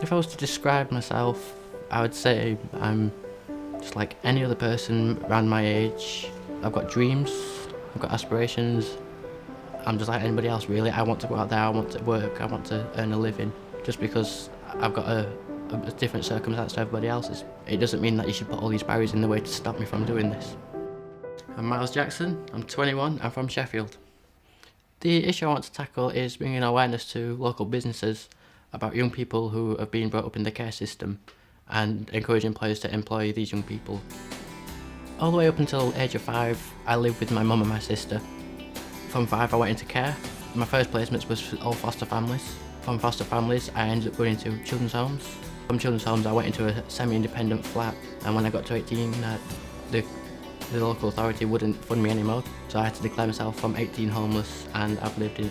If I was to describe myself, I would say I'm just like any other person around my age. I've got dreams, I've got aspirations. I'm just like anybody else really. I want to go out there, I want to work, I want to earn a living. Just because I've got a different circumstance to everybody else's, it doesn't mean that you should put all these barriers in the way to stop me from doing this. I'm Miles Jackson, I'm 21, I'm from Sheffield. The issue I want to tackle is bringing awareness to local businesses about young people who have been brought up in the care system and encouraging employers to employ these young people. All the way up until the age of 5, I lived with my mum and my sister. From 5 I went into care. My first placements was all foster families. From foster families I ended up going into children's homes. From children's homes I went into a semi-independent flat, and when I got to 18 the local authority wouldn't fund me anymore, so I had to declare myself from 18 homeless, and I've lived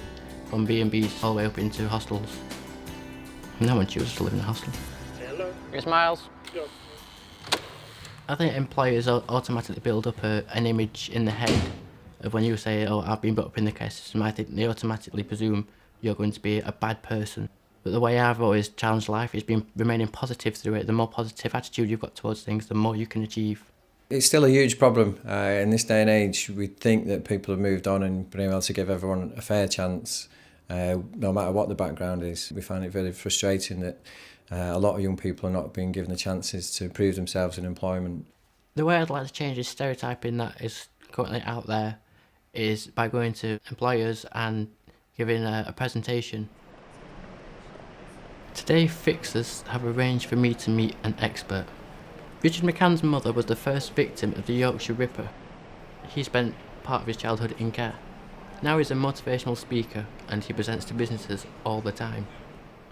from B&Bs all the way up into hostels. No one chooses to live in a hostel. Hello. It's Miles. Go. I think employers automatically build up an image in the head of when you say, oh, I've been brought up in the care system. I think they automatically presume you're going to be a bad person. But the way I've always challenged life is remaining positive through it. The more positive attitude you've got towards things, the more you can achieve. It's still a huge problem. In this day and age, we think that people have moved on and been able to give everyone a fair chance, no matter what the background is. We find it very frustrating that a lot of young people are not being given the chances to prove themselves in employment. The way I'd like to change this stereotyping that is currently out there is by going to employers and giving a presentation. Today, fixers have arranged for me to meet an expert. Richard McCann's mother was the first victim of the Yorkshire Ripper. He spent part of his childhood in care. Now he's a motivational speaker and he presents to businesses all the time.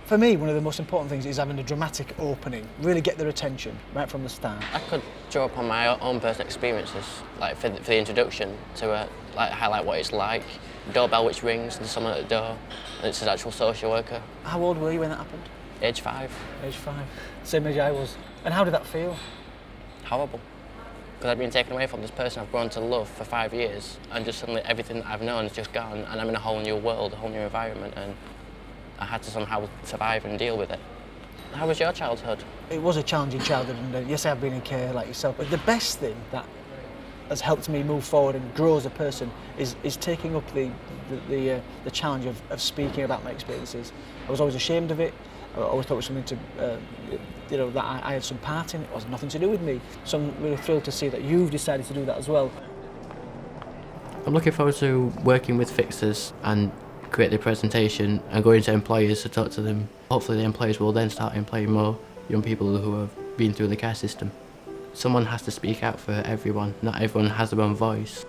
For me, one of the most important things is having a dramatic opening, really get their attention right from the start. I could draw upon my own personal experiences, like for the introduction, to like highlight what it's like. Doorbell which rings, there's someone at the door, and it's an actual social worker. How old were you when that happened? Age 5. Age 5. Same age I was. And how did that feel? Horrible. Because I've been taken away from this person I've grown to love for 5 years, and just suddenly everything that I've known is just gone, and I'm in a whole new world, a whole new environment, and I had to somehow survive and deal with it. How was your childhood? It was a challenging childhood, and yes, I've been in care like yourself, but the best thing that has helped me move forward and grow as a person is taking up the challenge of speaking about my experiences. I was always ashamed of it. I always thought it was something to, that I had some part in. It was nothing to do with me. So I'm really thrilled to see that you've decided to do that as well. I'm looking forward to working with fixers and create the presentation and going to employers to talk to them. Hopefully the employers will then start employing more young people who have been through the care system. Someone has to speak out for everyone. Not everyone has their own voice.